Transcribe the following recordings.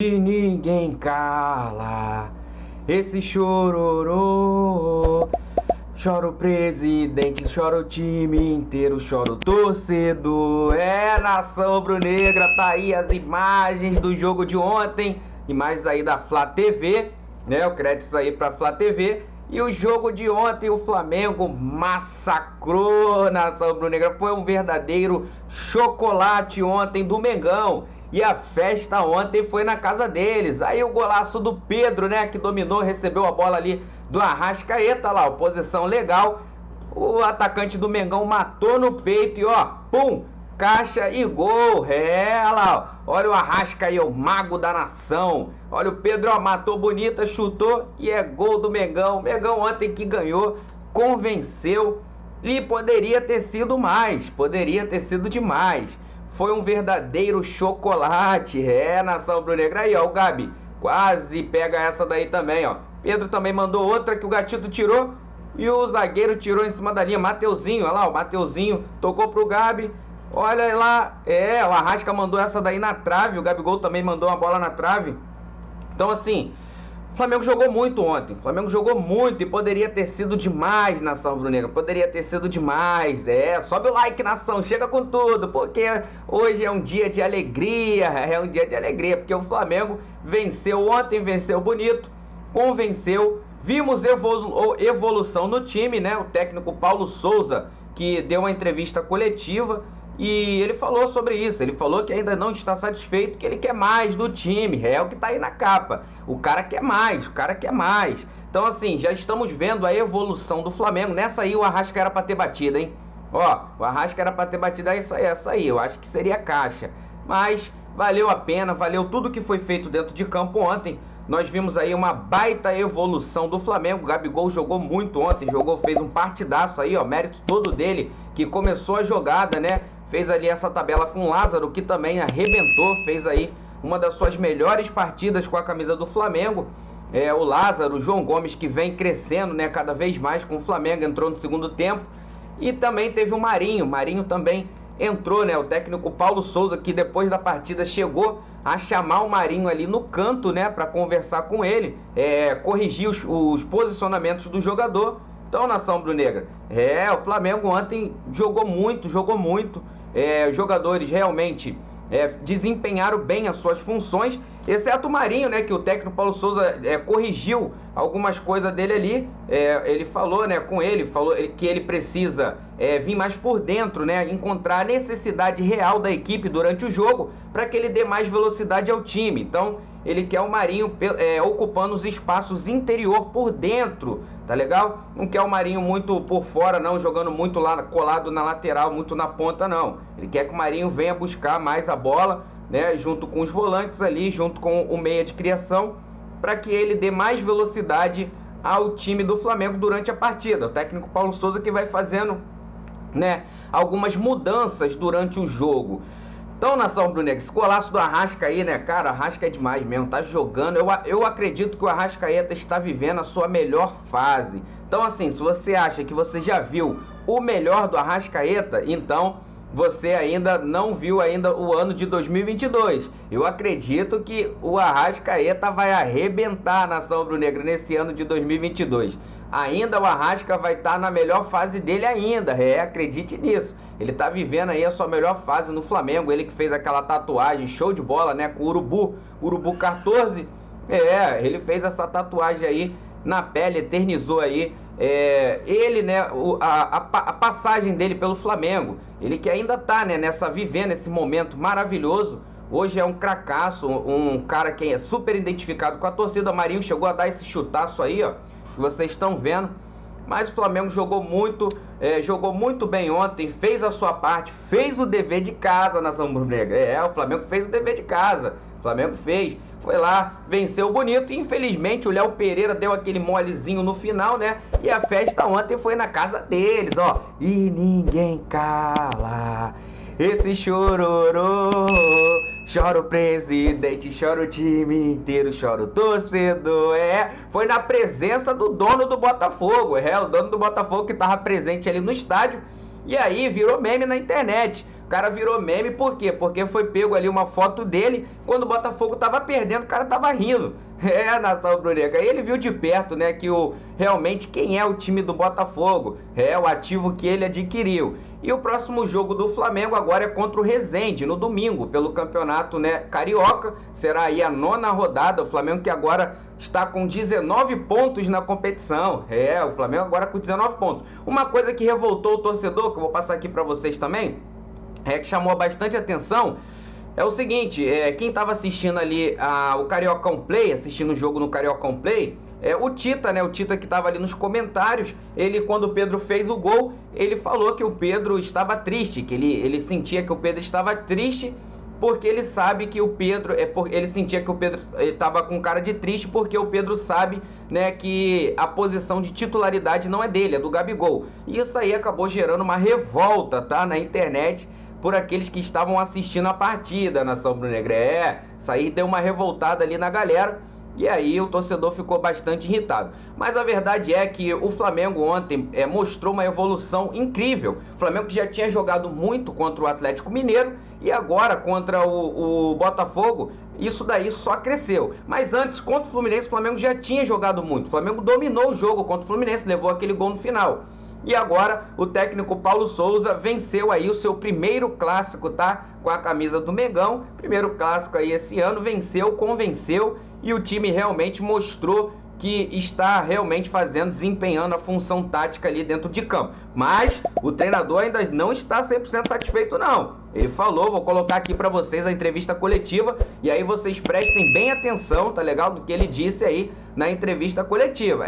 E ninguém cala esse chororô. Chora o presidente, chora o time inteiro, chora o torcedor. É, nação rubro-negra, tá aí as imagens do jogo de ontem. Imagens aí da Flá TV, né? O crédito aí pra Flá TV. E o jogo de ontem, o Flamengo massacrou a nação rubro-negra. Foi um verdadeiro chocolate ontem do Mengão. E a festa ontem foi na casa deles. Aí o golaço do Pedro, né, que dominou, recebeu a bola ali do Arrascaeta lá, posição legal. O atacante do Mengão matou no peito e ó, pum, caixa e gol. É, lá, ó. Olha o Arrasca aí, o mago da nação. Olha o Pedro, ó, matou bonita, chutou e é gol do Mengão. Mengão ontem que ganhou, convenceu e poderia ter sido mais, poderia ter sido demais. Foi um verdadeiro chocolate. É, nação rubro-negra. Aí, ó, o Gabi quase pega essa daí também, ó. Pedro também mandou outra que o Gatito tirou e o zagueiro tirou em cima da linha. Mateuzinho, olha lá, o Mateuzinho tocou pro Gabi. Olha lá, é, o Arrasca mandou essa daí na trave. O Gabigol também mandou uma bola na trave. Então, assim, o Flamengo jogou muito ontem. O Flamengo jogou muito e poderia ter sido demais, nação rubro-negra. Poderia ter sido demais. É, sobe o like, nação. Chega com tudo, porque hoje é um dia de alegria. É um dia de alegria, porque o Flamengo venceu ontem, venceu bonito, convenceu. Vimos evolução no time, né? O técnico Paulo Souza, que deu uma entrevista coletiva, e ele falou sobre isso. Ele falou que ainda não está satisfeito, que ele quer mais do time. É o que está aí na capa. O cara quer mais, o cara quer mais. Então, assim, já estamos vendo a evolução do Flamengo. Nessa aí o Arrasca era para ter batida, hein? Ó, o Arrasca era para ter batida essa aí. Eu acho que seria caixa. Mas valeu a pena, valeu tudo que foi feito dentro de campo ontem. Nós vimos aí uma baita evolução do Flamengo. O Gabigol jogou muito ontem, fez um partidaço aí, ó, mérito todo dele, que começou a jogada, né? Fez ali essa tabela com o Lázaro, que também arrebentou, fez aí uma das suas melhores partidas com a camisa do Flamengo. É, o Lázaro, o João Gomes, que vem crescendo, né, cada vez mais com o Flamengo, entrou no segundo tempo. E também teve o Marinho também entrou, né, o técnico Paulo Souza, que depois da partida chegou a chamar o Marinho ali no canto, né, para conversar com ele, corrigir os posicionamentos do jogador. Então, nação rubro-negra, o Flamengo ontem jogou muito, os jogadores realmente desempenharam bem as suas funções, exceto o Marinho, né, que o técnico Paulo Souza corrigiu algumas coisas dele ali. Ele falou, né, com ele, falou que ele precisa vir mais por dentro, né, encontrar a necessidade real da equipe durante o jogo para que ele dê mais velocidade ao time. Então, ele quer o Marinho ocupando os espaços interior por dentro, tá legal? Não quer o Marinho muito por fora, não, jogando muito lá colado na lateral, muito na ponta, não. Ele quer que o Marinho venha buscar mais a bola, né, junto com os volantes ali, junto com o meia de criação, para que ele dê mais velocidade ao time do Flamengo durante a partida. O técnico Paulo Souza que vai fazendo, né, algumas mudanças durante o jogo. Então, nação rubro-negra, esse golaço do Arrasca aí, né, cara, Arrasca é demais mesmo, tá jogando. Eu acredito que o Arrascaeta está vivendo a sua melhor fase. Então, assim, se você acha que você já viu o melhor do Arrascaeta, então você ainda não viu ainda o ano de 2022. Eu acredito que o Arrascaeta vai arrebentar a nação rubro-negra nesse ano de 2022. Ainda o Arrasca vai estar na melhor fase dele ainda, acredite nisso. Ele tá vivendo aí a sua melhor fase no Flamengo. Ele que fez aquela tatuagem show de bola, né, com o Urubu 14. Ele fez essa tatuagem aí na pele, eternizou aí ele, né, a passagem dele pelo Flamengo. Ele que ainda tá, né, vivendo esse momento maravilhoso. Hoje é um cracaço, um cara que é super identificado com a torcida. Marinho chegou a dar esse chutaço aí, ó, que vocês estão vendo. Mas o Flamengo jogou muito bem ontem, fez a sua parte, fez o dever de casa, nação rubro-negra. O Flamengo fez o dever de casa, o Flamengo fez, foi lá, venceu bonito. E infelizmente o Léo Pereira deu aquele molezinho no final, né? E a festa ontem foi na casa deles, ó. E ninguém cala esse chororô. Chora o presidente, chora o time inteiro, chora o torcedor. Foi na presença do dono do Botafogo. O dono do Botafogo que estava presente ali no estádio. E aí virou meme na internet. O cara virou meme, por quê? Porque foi pego ali uma foto dele, quando o Botafogo tava perdendo, o cara tava rindo. Nação rubro-negra. Aí ele viu de perto, né, que realmente quem é o time do Botafogo, o ativo que ele adquiriu. E o próximo jogo do Flamengo agora é contra o Resende, no domingo, pelo campeonato, né, carioca. Será aí a 9ª rodada, o Flamengo que agora está com 19 pontos na competição. O Flamengo agora com 19 pontos. Uma coisa que revoltou o torcedor, que eu vou passar aqui para vocês também, que chamou bastante atenção, é o seguinte, quem estava assistindo ali o Cariocão Play, assistindo o jogo no Cariocão Play, o Tita, né, o Tita que estava ali nos comentários, ele, quando o Pedro fez o gol, ele falou que o Pedro estava triste, que ele sentia que o Pedro estava triste, porque ele sabe que o Pedro, ele sentia que o Pedro estava com cara de triste, porque o Pedro sabe, né, que a posição de titularidade não é dele, é do Gabigol. E isso aí acabou gerando uma revolta, tá, na internet, por aqueles que estavam assistindo a partida, nação rubro-negra. Isso aí deu uma revoltada ali na galera, e aí o torcedor ficou bastante irritado. Mas a verdade é que o Flamengo ontem mostrou uma evolução incrível. O Flamengo que já tinha jogado muito contra o Atlético Mineiro, e agora contra o Botafogo, isso daí só cresceu. Mas antes, contra o Fluminense, o Flamengo já tinha jogado muito. O Flamengo dominou o jogo contra o Fluminense, levou aquele gol no final. E agora o técnico Paulo Souza venceu aí o seu primeiro clássico, tá? Com a camisa do Mengão. Primeiro clássico aí esse ano, venceu, convenceu, e o time realmente mostrou que está realmente desempenhando a função tática ali dentro de campo. Mas o treinador ainda não está 100% satisfeito não. Ele falou, vou colocar aqui para vocês a entrevista coletiva, e aí vocês prestem bem atenção, tá legal? Do que ele disse aí na entrevista coletiva.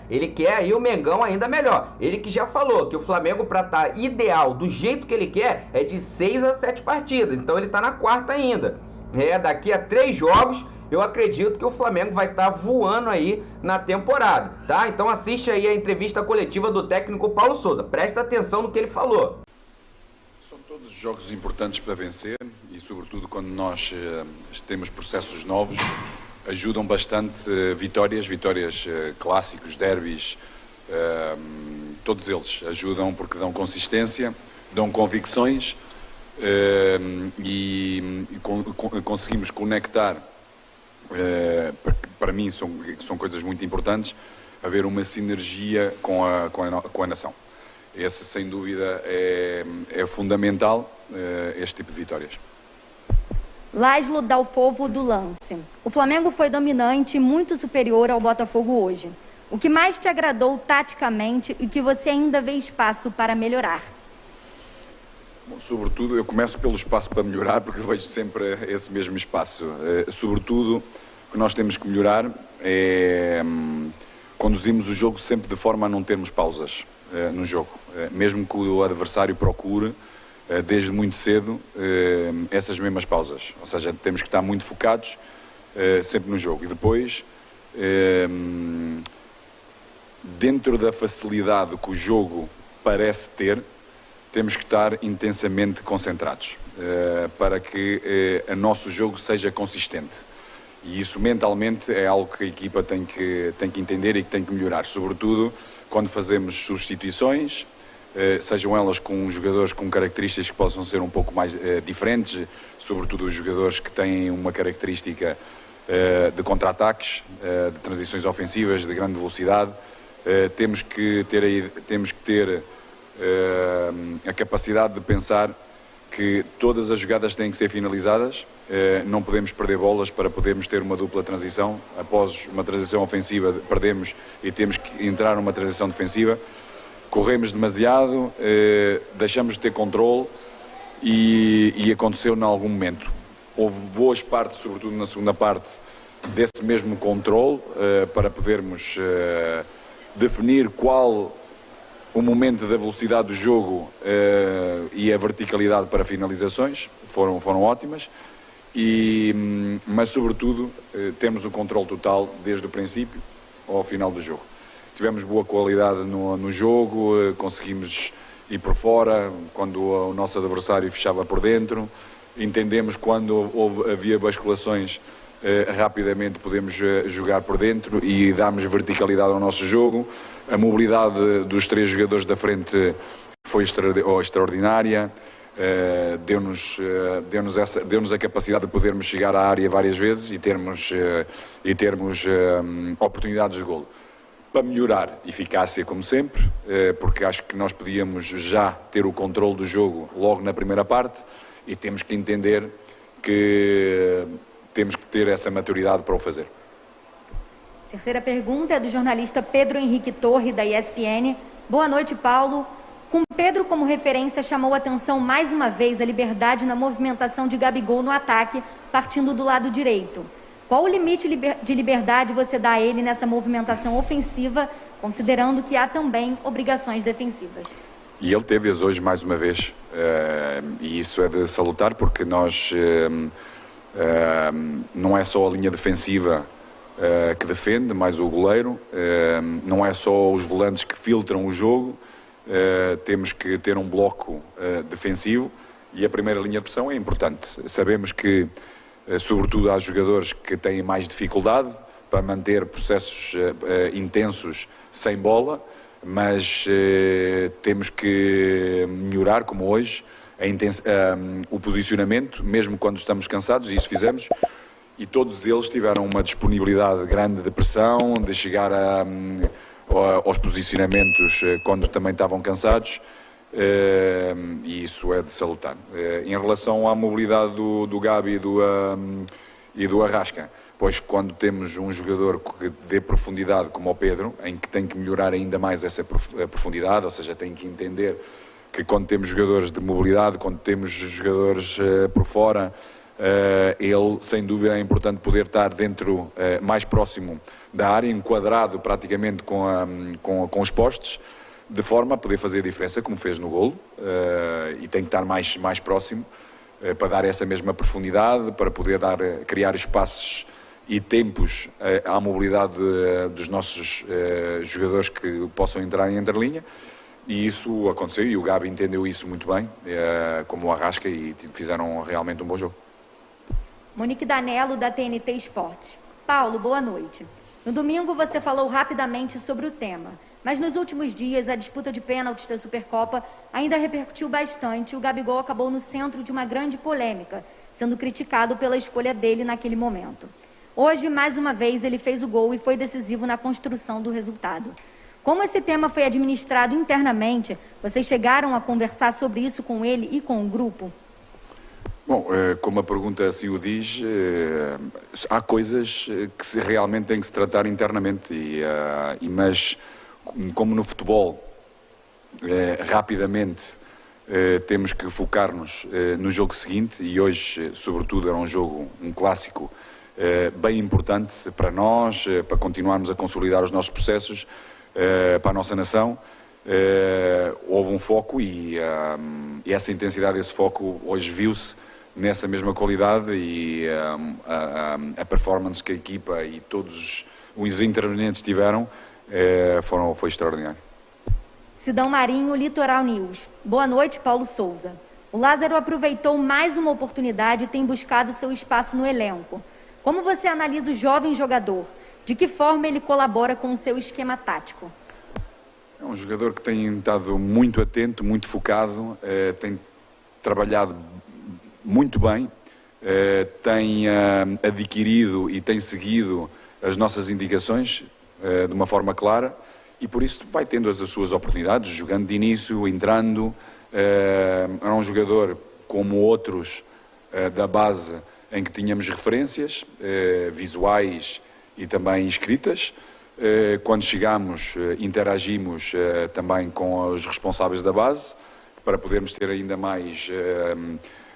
Ele quer aí o Mengão ainda melhor. Ele que já falou que o Flamengo, para estar ideal do jeito que ele quer, é de 6 a 7 partidas. Então ele tá na 4ª ainda. Daqui a 3 jogos, eu acredito que o Flamengo vai estar voando aí na temporada, tá? Então assiste aí a entrevista coletiva do técnico Paulo Souza. Presta atenção no que ele falou. São todos jogos importantes para vencer, e sobretudo quando nós temos processos novos, ajudam bastante vitórias clássicos, derbys, todos eles ajudam porque dão consistência, dão convicções, e conseguimos conectar. Para mim são coisas muito importantes, haver uma sinergia com a nação. Esse, sem dúvida, é fundamental, este tipo de vitórias. Láslo dá o povo do lance. O Flamengo foi dominante e muito superior ao Botafogo hoje. O que mais te agradou taticamente e que você ainda vê espaço para melhorar? Bom, sobretudo, eu começo pelo espaço para melhorar, porque eu vejo sempre esse mesmo espaço. Sobretudo, o que nós temos que melhorar é conduzimos o jogo sempre de forma a não termos pausas no jogo. Mesmo que o adversário procure, desde muito cedo, essas mesmas pausas. Ou seja, temos que estar muito focados sempre no jogo. E depois, dentro da facilidade que o jogo parece ter, temos que estar intensamente concentrados para que o nosso jogo seja consistente. E isso mentalmente é algo que a equipa tem que entender e que tem que melhorar, sobretudo quando fazemos substituições, sejam elas com jogadores com características que possam ser um pouco mais diferentes, sobretudo os jogadores que têm uma característica de contra-ataques, de transições ofensivas, de grande velocidade. Temos que ter a capacidade de pensar que todas as jogadas têm que ser finalizadas, não podemos perder bolas para podermos ter uma dupla transição. Após uma transição ofensiva perdemos e temos que entrar numa transição defensiva. Corremos demasiado, deixamos de ter controle e aconteceu em algum momento. Houve boas partes, sobretudo na segunda parte, desse mesmo controle para podermos definir qual o momento da velocidade do jogo e a verticalidade para finalizações foram ótimas, mas sobretudo temos o controle total desde o princípio ao final do jogo. Tivemos boa qualidade no jogo, conseguimos ir por fora quando o nosso adversário fechava por dentro, entendemos quando havia basculações, rapidamente podemos jogar por dentro e darmos verticalidade ao nosso jogo. A mobilidade dos 3 jogadores da frente foi extraordinária. deu-nos a capacidade de podermos chegar à área várias vezes e termos oportunidades de golo. Para melhorar eficácia, como sempre, porque acho que nós podíamos já ter o controle do jogo logo na primeira parte e temos que entender que temos que ter essa maturidade para o fazer. Terceira pergunta é do jornalista Pedro Henrique Torre, da ESPN. Boa noite, Paulo. Com Pedro como referência, chamou a atenção mais uma vez a liberdade na movimentação de Gabigol no ataque, partindo do lado direito. Qual o limite de liberdade você dá a ele nessa movimentação ofensiva, considerando que há também obrigações defensivas? E ele teve-as hoje mais uma vez, e isso é de salutar, porque nós não é só a linha defensiva que defende, mais o goleiro, não é só os volantes que filtram o jogo, temos que ter um bloco defensivo e a primeira linha de pressão é importante. Sabemos que, sobretudo, há jogadores que têm mais dificuldade para manter processos intensos sem bola, mas temos que melhorar, como hoje, o posicionamento, mesmo quando estamos cansados, e isso fizemos, e todos eles tiveram uma disponibilidade grande de pressão, de chegar aos posicionamentos quando também estavam cansados, e isso é de salutar. Em relação à mobilidade do Gabi e do Arrasca, pois quando temos um jogador que dê profundidade como o Pedro, em que tem que melhorar ainda mais essa profundidade, ou seja, tem que entender que quando temos jogadores de mobilidade, quando temos jogadores por fora, ele, sem dúvida, é importante poder estar dentro, mais próximo da área, enquadrado praticamente com os postes, de forma a poder fazer a diferença, como fez no golo, e tem que estar mais próximo, para dar essa mesma profundidade, para poder criar espaços e tempos à mobilidade dos nossos jogadores que possam entrar em entrelinha, e isso aconteceu, e o Gabi entendeu isso muito bem, como o Arrasca, e fizeram realmente um bom jogo. Monique Danello, da TNT Esportes. Paulo, boa noite. No domingo você falou rapidamente sobre o tema, mas nos últimos dias a disputa de pênaltis da Supercopa ainda repercutiu bastante e o Gabigol acabou no centro de uma grande polêmica, sendo criticado pela escolha dele naquele momento. Hoje, mais uma vez, ele fez o gol e foi decisivo na construção do resultado. Como esse tema foi administrado internamente, vocês chegaram a conversar sobre isso com ele e com o grupo? Bom, como a pergunta assim o diz, há coisas que realmente têm que se tratar internamente, mas como no futebol, rapidamente temos que focar-nos no jogo seguinte, e hoje, sobretudo, era um clássico bem importante para nós, para continuarmos a consolidar os nossos processos, para a nossa nação. Houve um foco e essa intensidade desse foco hoje viu-se nessa mesma qualidade, e a performance que a equipa e todos os intervenientes tiveram foi extraordinário. Sidão Marinho, Litoral News. Boa noite, Paulo Souza. O Lázaro aproveitou mais uma oportunidade e tem buscado seu espaço no elenco. Como você analisa o jovem jogador? De que forma ele colabora com o seu esquema tático? É um jogador que tem estado muito atento, muito focado, tem trabalhado muito bem, tem adquirido e tem seguido as nossas indicações de uma forma clara, e por isso vai tendo as suas oportunidades, jogando de início, entrando. É um jogador como outros da base, em que tínhamos referências visuais e também escritas. Quando chegamos, interagimos também com os responsáveis da base, para podermos ter ainda mais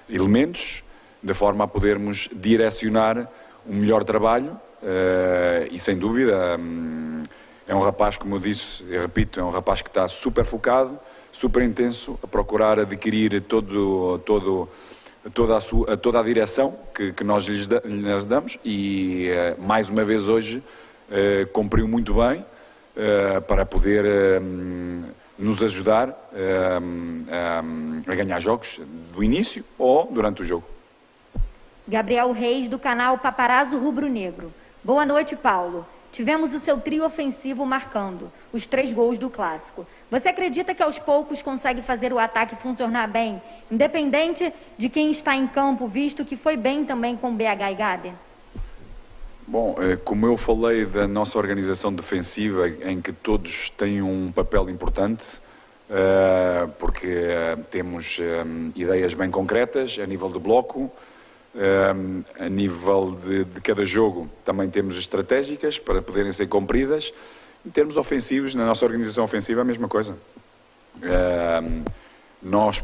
elementos, de forma a podermos direcionar um melhor trabalho, e sem dúvida é um rapaz, como eu disse, eu repito, é um rapaz que está super focado, super intenso, a procurar adquirir toda a direção que nós lhes damos, e mais uma vez hoje cumpriu muito bem para poder nos ajudar a ganhar jogos do início ou durante o jogo. Gabriel Reis, do canal Paparazzo Rubro Negro. Boa noite, Paulo. tivemos o seu trio ofensivo marcando os 3 gols do Clássico. Você acredita que aos poucos consegue fazer o ataque funcionar bem, independente de quem está em campo, visto que foi bem também com BH e Gabi? Bom, como eu falei da nossa organização defensiva, em que todos têm um papel importante, porque temos ideias bem concretas a nível do bloco, a nível de cada jogo também temos estratégicas para poderem ser cumpridas. Em termos ofensivos, na nossa organização ofensiva é a mesma coisa. Nós,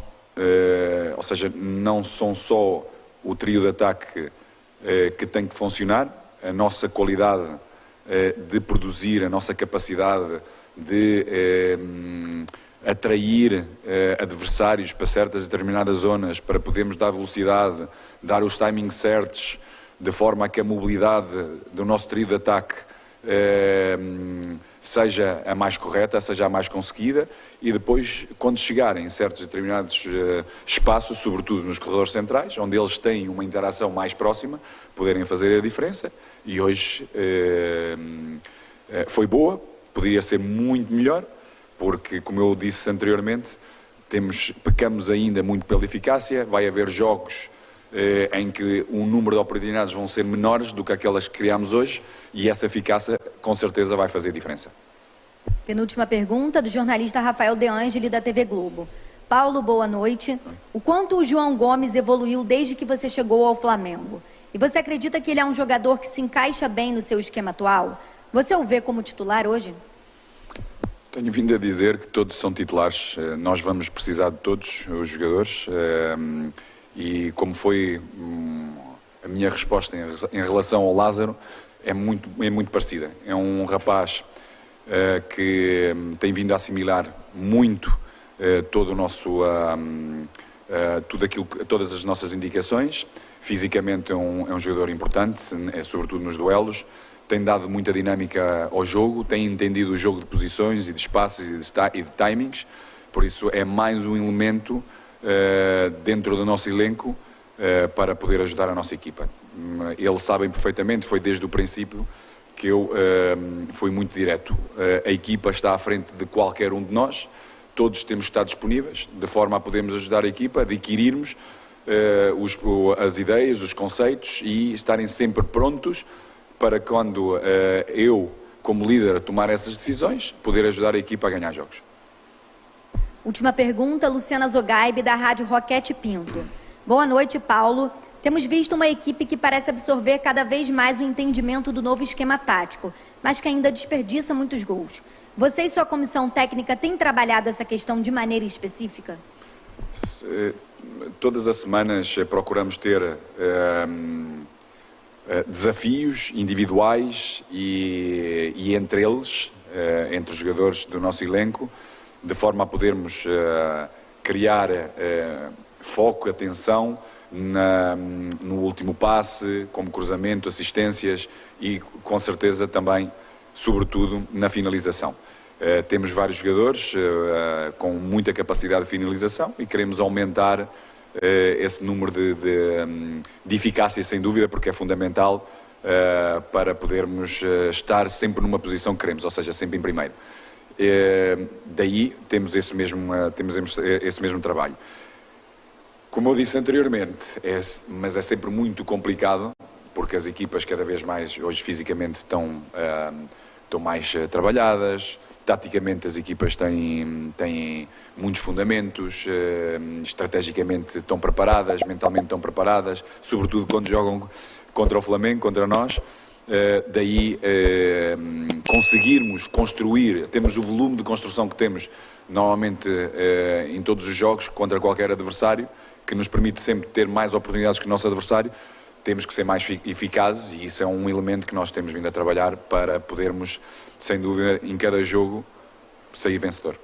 ou seja, não são só o trio de ataque que tem que funcionar, a nossa qualidade de produzir, a nossa capacidade de atrair adversários para certas determinadas zonas, para podermos dar velocidade, dar os timings certos, de forma a que a mobilidade do nosso trio de ataque seja a mais correta, seja a mais conseguida, e depois, quando chegarem em certos determinados espaços, sobretudo nos corredores centrais, onde eles têm uma interação mais próxima, poderem fazer a diferença. E hoje foi boa, poderia ser muito melhor, porque, como eu disse anteriormente, pecamos ainda muito pela eficácia. Vai haver jogos em que o número de oportunidades vão ser menores do que aquelas que criámos hoje, e essa eficácia com certeza vai fazer diferença. Penúltima pergunta do jornalista Rafael De Angeli, da TV Globo. Paulo, boa noite. O quanto o João Gomes evoluiu desde que você chegou ao Flamengo? E você acredita que ele é um jogador que se encaixa bem no seu esquema atual? Você o vê como titular hoje? Tenho vindo a dizer que todos são titulares. Nós vamos precisar de todos os jogadores. E como foi a minha resposta em relação ao Lázaro, é muito parecida. É um rapaz que tem vindo a assimilar muito todo o nosso, todas as nossas indicações. Fisicamente é um jogador importante, sobretudo nos duelos. Tem dado muita dinâmica ao jogo, tem entendido o jogo de posições e de espaços e de timings. Por isso é mais um elemento dentro do nosso elenco para poder ajudar a nossa equipa. Eles sabem perfeitamente, foi desde o princípio que eu fui muito direto. A equipa está à frente de qualquer um de nós, todos temos que estar disponíveis, de forma a podermos ajudar a equipa, a adquirirmos as ideias, os conceitos, e estarem sempre prontos para quando eu, como líder, tomar essas decisões, poder ajudar a equipa a ganhar jogos. Última pergunta, Luciana Zogaibe, da Rádio Roquete Pinto. Boa noite, Paulo. Temos visto uma equipe que parece absorver cada vez mais o entendimento do novo esquema tático, mas que ainda desperdiça muitos gols. Você e sua comissão técnica têm trabalhado essa questão de maneira específica? Todas as semanas procuramos ter desafios individuais e entre eles, entre os jogadores do nosso elenco, de forma a podermos criar foco, atenção no último passe, como cruzamento, assistências e, com certeza, também, sobretudo, na finalização. Temos vários jogadores com muita capacidade de finalização e queremos aumentar esse número de eficácia, sem dúvida, porque é fundamental para podermos estar sempre numa posição que queremos, ou seja, sempre em primeiro. Daí temos esse mesmo trabalho. Como eu disse anteriormente, mas é sempre muito complicado, porque as equipas cada vez mais hoje fisicamente estão mais trabalhadas, taticamente as equipas têm muitos fundamentos, estrategicamente estão preparadas, mentalmente estão preparadas, sobretudo quando jogam contra o Flamengo, contra nós. Daí conseguirmos construir, temos o volume de construção que temos normalmente em todos os jogos contra qualquer adversário, que nos permite sempre ter mais oportunidades que o nosso adversário. Temos que ser mais eficazes e isso é um elemento que nós temos vindo a trabalhar para podermos, sem dúvida, em cada jogo sair vencedor.